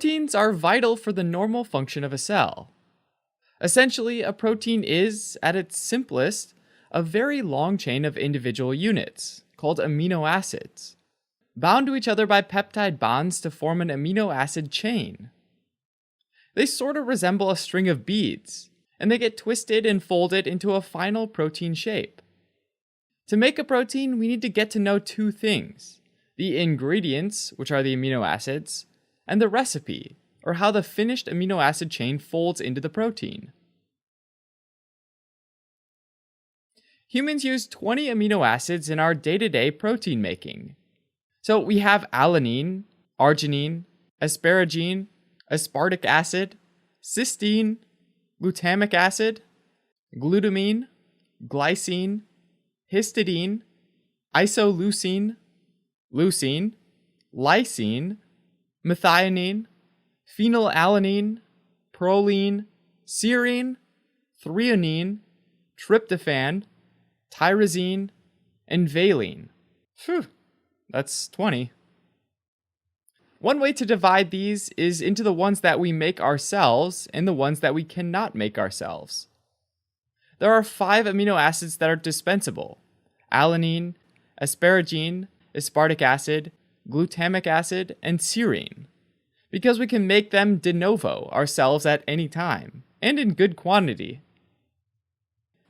Proteins are vital for the normal function of a cell. Essentially, a protein is, at its simplest, a very long chain of individual units, called amino acids, bound to each other by peptide bonds to form an amino acid chain. They sort of resemble a string of beads, and they get twisted and folded into a final protein shape. To make a protein, we need to get to know two things: the ingredients, which are the amino acids, and the recipe, or how the finished amino acid chain folds into the protein. Humans use 20 amino acids in our day-to-day protein making. So we have alanine, arginine, asparagine, aspartic acid, cysteine, glutamic acid, glutamine, glycine, histidine, isoleucine, leucine, lysine, methionine, phenylalanine, proline, serine, threonine, tryptophan, tyrosine, and valine. Phew, that's 20. One way to divide these is into the ones that we make ourselves and the ones that we cannot make ourselves. There are 5 amino acids that are dispensable: alanine, asparagine, aspartic acid, glutamic acid, and serine, because we can make them de novo ourselves at any time, and in good quantity.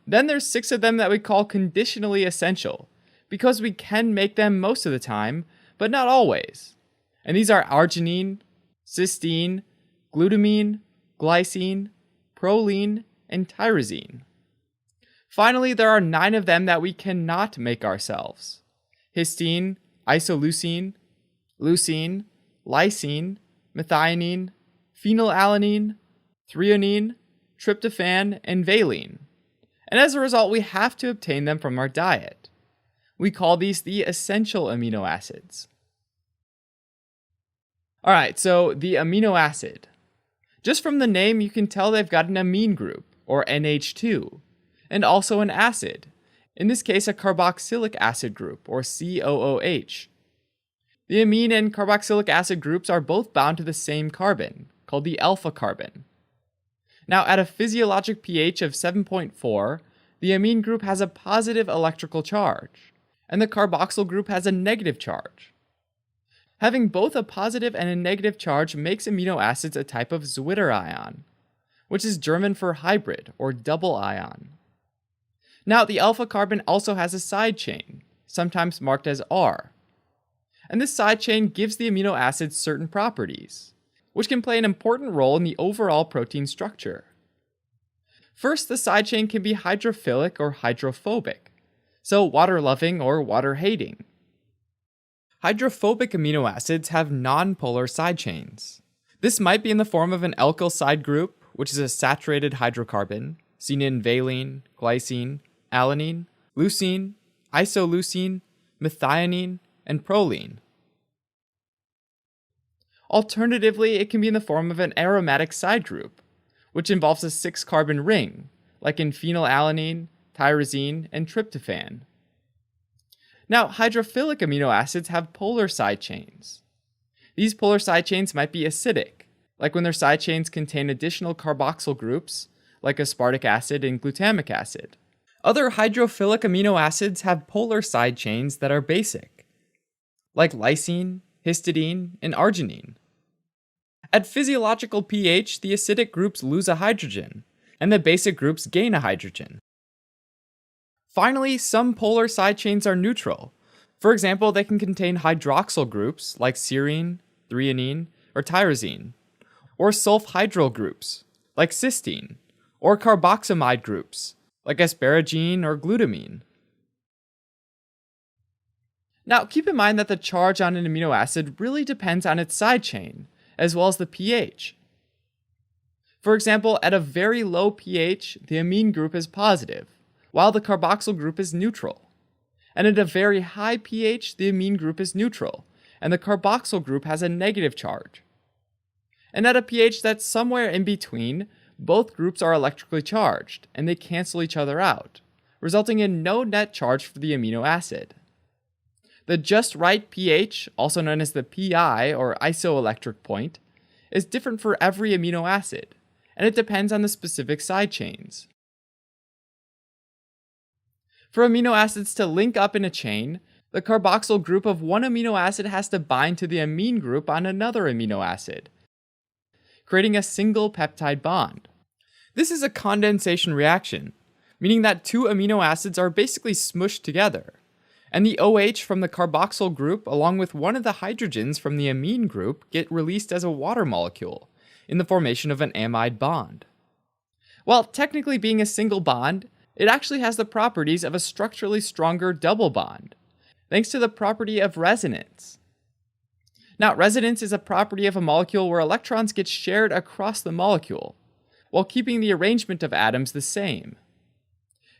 Then there's 6 of them that we call conditionally essential, because we can make them most of the time, but not always. And these are arginine, cysteine, glutamine, glycine, proline, and tyrosine. Finally, there are 9 of them that we cannot make ourselves: histine, isoleucine, leucine, lysine, methionine, phenylalanine, threonine, tryptophan, and valine. And as a result, we have to obtain them from our diet. We call these the essential amino acids. Alright, so the amino acid. Just from the name, you can tell they've got an amine group, or NH2, and also an acid, in this case a carboxylic acid group, or COOH. The amine and carboxylic acid groups are both bound to the same carbon, called the alpha carbon. Now, at a physiologic pH of 7.4, the amine group has a positive electrical charge, and the carboxyl group has a negative charge. Having both a positive and a negative charge makes amino acids a type of Zwitterion, which is German for hybrid or double ion. Now, the alpha carbon also has a side chain, sometimes marked as R. And this side chain gives the amino acids certain properties, which can play an important role in the overall protein structure. First, the side chain can be hydrophilic or hydrophobic, so water-loving or water-hating. Hydrophobic amino acids have non-polar side chains. This might be in the form of an alkyl side group, which is a saturated hydrocarbon, seen in valine, glycine, alanine, leucine, isoleucine, methionine, and proline. Alternatively, it can be in the form of an aromatic side group, which involves a 6-carbon ring, like in phenylalanine, tyrosine, and tryptophan. Now, hydrophilic amino acids have polar side chains. These polar side chains might be acidic, like when their side chains contain additional carboxyl groups, like aspartic acid and glutamic acid. Other hydrophilic amino acids have polar side chains that are basic, like lysine, histidine, and arginine. At physiological pH, the acidic groups lose a hydrogen, and the basic groups gain a hydrogen. Finally, some polar side chains are neutral. For example, they can contain hydroxyl groups like serine, threonine, or tyrosine, or sulfhydryl groups like cysteine, or carboxamide groups like asparagine or glutamine. Now, keep in mind that the charge on an amino acid really depends on its side chain, as well as the pH. For example, at a very low pH, the amine group is positive, while the carboxyl group is neutral. And at a very high pH, the amine group is neutral, and the carboxyl group has a negative charge. And at a pH that's somewhere in between, both groups are electrically charged, and they cancel each other out, resulting in no net charge for the amino acid. The just right pH, also known as the pi or isoelectric point, is different for every amino acid, and it depends on the specific side chains. For amino acids to link up in a chain, the carboxyl group of one amino acid has to bind to the amine group on another amino acid, creating a single peptide bond. This is a condensation reaction, meaning that two amino acids are basically smushed together, and the OH from the carboxyl group along with one of the hydrogens from the amine group get released as a water molecule in the formation of an amide bond. While technically being a single bond, it actually has the properties of a structurally stronger double bond, thanks to the property of resonance. Now, resonance is a property of a molecule where electrons get shared across the molecule, while keeping the arrangement of atoms the same.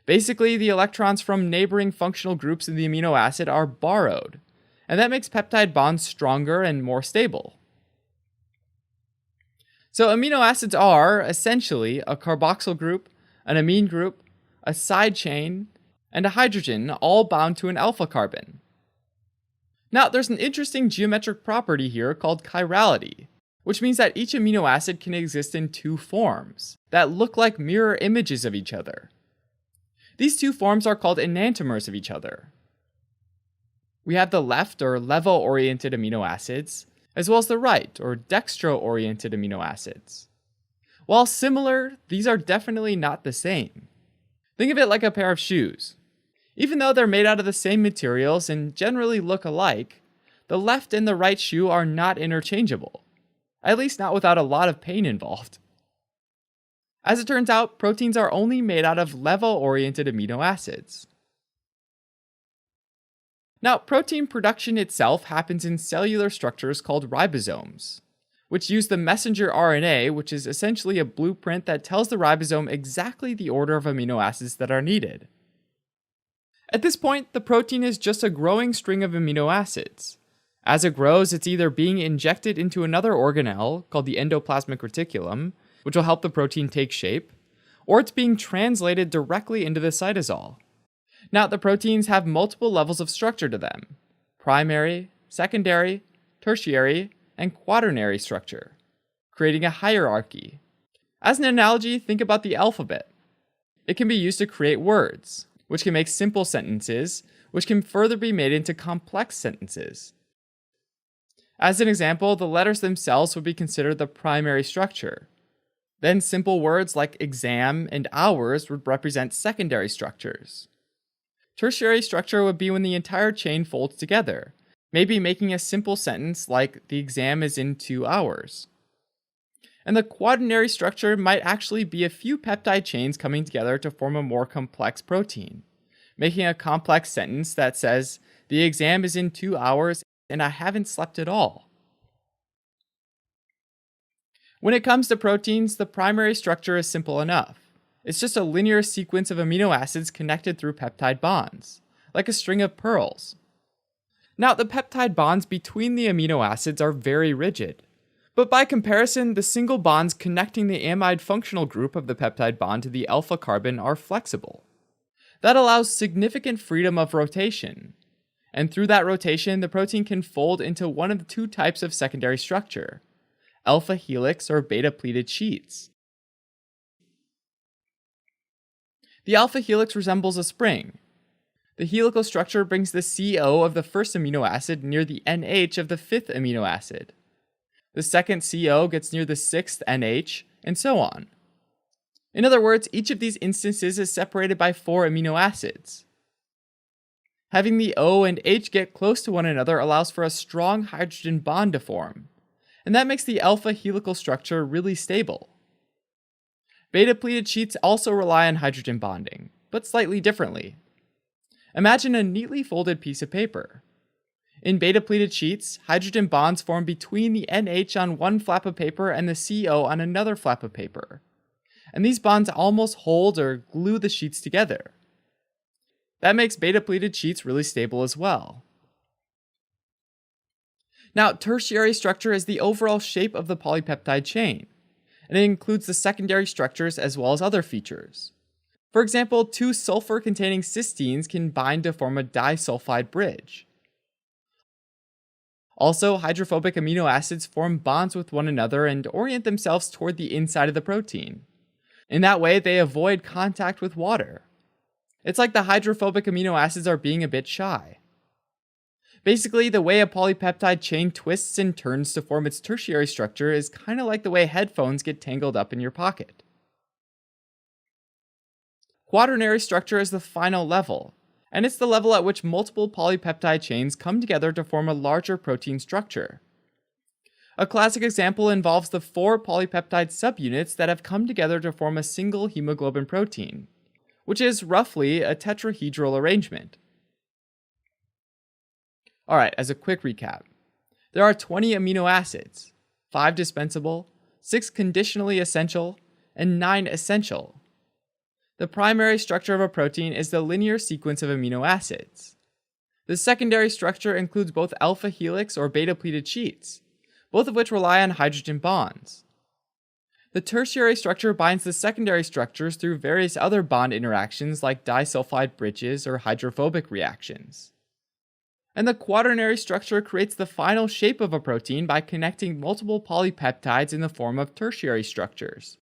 Basically, the electrons from neighboring functional groups in the amino acid are borrowed, and that makes peptide bonds stronger and more stable. So amino acids are, essentially, a carboxyl group, an amine group, a side chain, and a hydrogen all bound to an alpha carbon. Now, there's an interesting geometric property here called chirality, which means that each amino acid can exist in two forms that look like mirror images of each other. These two forms are called enantiomers of each other. We have the left or levo-oriented amino acids, as well as the right or dextro-oriented amino acids. While similar, these are definitely not the same. Think of it like a pair of shoes. Even though they're made out of the same materials and generally look alike, the left and the right shoe are not interchangeable, at least not without a lot of pain involved. As it turns out, proteins are only made out of levo-oriented amino acids. Now, protein production itself happens in cellular structures called ribosomes, which use the messenger RNA, which is essentially a blueprint that tells the ribosome exactly the order of amino acids that are needed. At this point, the protein is just a growing string of amino acids. As it grows, it's either being injected into another organelle, called the endoplasmic reticulum, which will help the protein take shape, or it's being translated directly into the cytosol. Now, the proteins have multiple levels of structure to them: primary, secondary, tertiary, and quaternary structure, creating a hierarchy. As an analogy, think about the alphabet. It can be used to create words, which can make simple sentences, which can further be made into complex sentences. As an example, the letters themselves would be considered the primary structure. Then simple words like exam and hours would represent secondary structures. Tertiary structure would be when the entire chain folds together, maybe making a simple sentence like the exam is in 2 hours. And the quaternary structure might actually be a few peptide chains coming together to form a more complex protein, making a complex sentence that says, the exam is in 2 hours and I haven't slept at all. When it comes to proteins, the primary structure is simple enough. It's just a linear sequence of amino acids connected through peptide bonds, like a string of pearls. Now, the peptide bonds between the amino acids are very rigid, but by comparison, the single bonds connecting the amide functional group of the peptide bond to the alpha carbon are flexible. That allows significant freedom of rotation, and through that rotation, the protein can fold into one of the two types of secondary structure: alpha helix or beta pleated sheets. The alpha helix resembles a spring. The helical structure brings the CO of the first amino acid near the NH of the fifth amino acid. The second CO gets near the sixth NH, and so on. In other words, each of these instances is separated by 4 amino acids. Having the O and H get close to one another allows for a strong hydrogen bond to form, and that makes the alpha helical structure really stable. Beta pleated sheets also rely on hydrogen bonding, but slightly differently. Imagine a neatly folded piece of paper. In beta pleated sheets, hydrogen bonds form between the NH on one flap of paper and the CO on another flap of paper, and these bonds almost hold or glue the sheets together. That makes beta pleated sheets really stable as well. Now, tertiary structure is the overall shape of the polypeptide chain, and it includes the secondary structures as well as other features. For example, 2 sulfur-containing cysteines can bind to form a disulfide bridge. Also, hydrophobic amino acids form bonds with one another and orient themselves toward the inside of the protein. In that way, they avoid contact with water. It's like the hydrophobic amino acids are being a bit shy. Basically, the way a polypeptide chain twists and turns to form its tertiary structure is kind of like the way headphones get tangled up in your pocket. Quaternary structure is the final level, and it's the level at which multiple polypeptide chains come together to form a larger protein structure. A classic example involves the 4 polypeptide subunits that have come together to form a single hemoglobin protein, which is roughly a tetrahedral arrangement. Alright, as a quick recap, there are 20 amino acids, 5 dispensable, 6 conditionally essential, and 9 essential. The primary structure of a protein is the linear sequence of amino acids. The secondary structure includes both alpha helix or beta pleated sheets, both of which rely on hydrogen bonds. The tertiary structure binds the secondary structures through various other bond interactions like disulfide bridges or hydrophobic reactions. And the quaternary structure creates the final shape of a protein by connecting multiple polypeptides in the form of tertiary structures.